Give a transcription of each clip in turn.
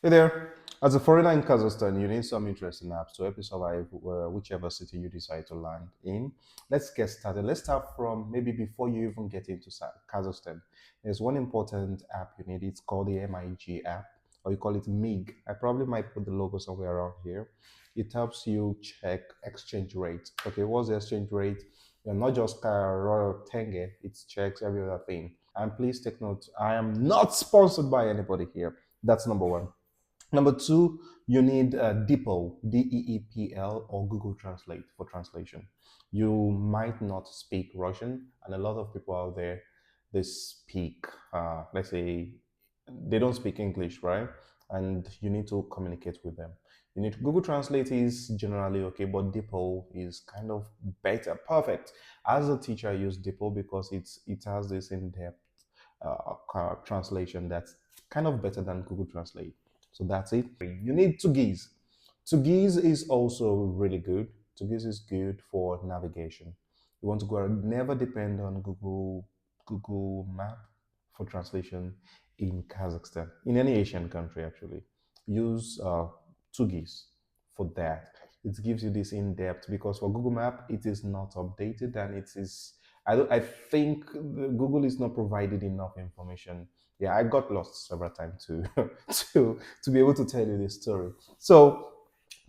Hey there. As a foreigner in Kazakhstan, you need some interesting apps to help you survive whichever city you decide to land in. Let's get started. Let's start from maybe before you even get into Kazakhstan. There's one important app you need. It's called the MIG app, or you call it MIG. I probably might put the logo somewhere around here. It helps you check exchange rate. Okay, what's the exchange rate? Not just Royal Tenge, it checks every other thing. And please take note, I am not sponsored by anybody here. That's number one. Number two, you need DeepL, DEEPL, or Google Translate for translation. You might not speak Russian, and a lot of people out there, they speak, let's say, they don't speak English, right? And you need to communicate with them. You need Google Translate is generally okay, but DeepL is kind of better, perfect. As a teacher, I use DeepL because it has this in-depth translation that's kind of better than Google Translate. So that's it. You need Tugis. Tugis is also really good. Tugis is good for navigation. You want to go never depend on Google Map for translation in Kazakhstan, in any Asian country actually. Use Tugis for that. It gives you this in depth because for Google Map it is not updated and it is I think Google is not provided enough information. Yeah, I got lost several times to to be able to tell you this story. So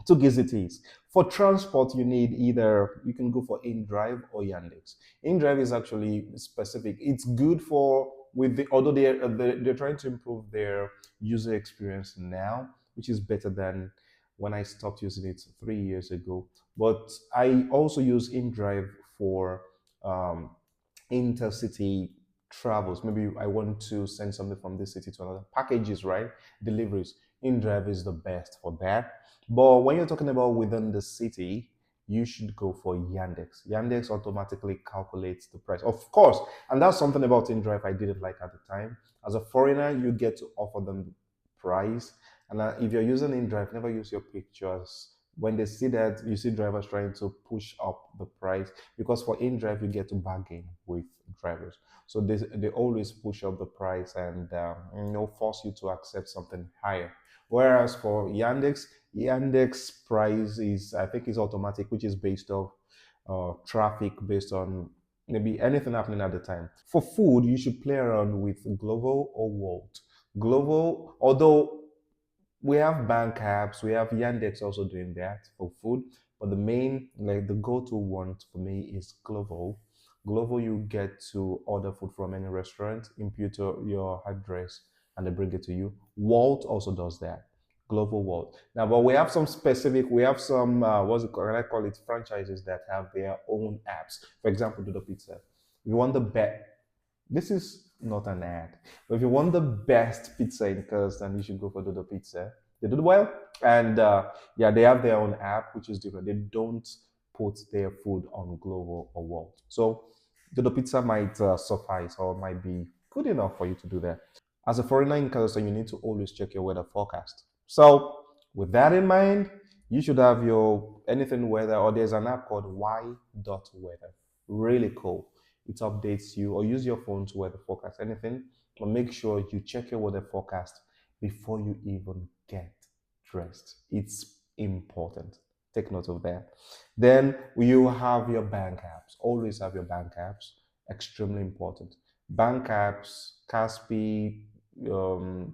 to get it is for transport, you need either you can go for InDrive or Yandex. InDrive is actually specific. It's good for with the although they're trying to improve their user experience now, which is better than when I stopped using it 3 years ago. But I also use InDrive for um, intercity travels. Maybe I want to send something from this city to another. Packages, right? Deliveries. InDrive is the best for that. But when you're talking about within the city, you should go for Yandex. Yandex automatically calculates the price. Of course, and that's something about InDrive I didn't like at the time. As a foreigner, you get to offer them the price. And if you're using InDrive, never use your pictures. When they see that, you see drivers trying to push up the price because for InDrive, you get to bargain with drivers. So they always push up the price and force you to accept something higher. Whereas for Yandex price is I think is automatic, which is based off traffic, based on maybe anything happening at the time. For food, you should play around with Glovo or Wolt. Glovo, although we have bank apps, we have Yandex also doing that for food, but the main, like the go-to one for me is Glovo. Glovo, you get to order food from any restaurant, input your address, and they bring it to you. Walt also does that. Glovo Walt. Now, but we have some, what's it called? I call it franchises that have their own apps. For example, Dodo Pizza. If you want the best, this is not an ad, but if you want the best pizza in Kazakhstan, you should go for Dodo Pizza. They do well, and yeah, they have their own app, which is different. They don't put their food on Glovo or Walt. So Dodo Pizza might suffice or might be good enough for you to do that. As a foreigner in Kazakhstan, you need to always check your weather forecast. So with that in mind, you should have your anything weather, or there's an app called Y.weather. Really cool. It updates you, or use your phone to weather forecast anything, but make sure you check your weather forecast before you even get dressed. It's important. Take note of that. Then you have your bank apps. Always have your bank apps. Extremely important. Bank apps, Caspi, um,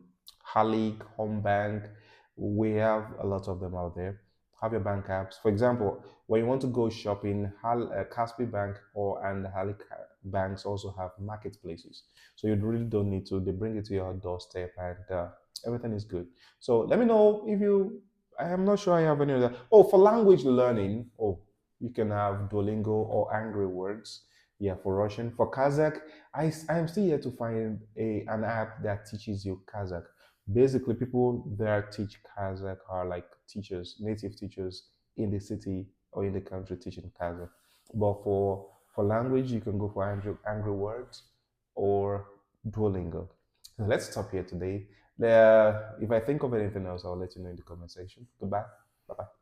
Halik, Home Bank. We have a lot of them out there. Have your bank apps. For example, when you want to go shopping, Caspi Bank or and Halik banks also have marketplaces. So you really don't need to. They bring it to your doorstep and everything is good. So let me know if you. I am not sure I have any other. Oh, for language learning, oh, you can have Duolingo or Angry Words. Yeah, for Russian. For Kazakh, I am still yet to find an app that teaches you Kazakh. Basically, people that teach Kazakh are like teachers, native teachers in the city or in the country teaching Kazakh. But for language, you can go for Angry Words or Duolingo. So let's stop here today. If I think of anything else, I'll let you know in the comment section. Goodbye. Bye bye.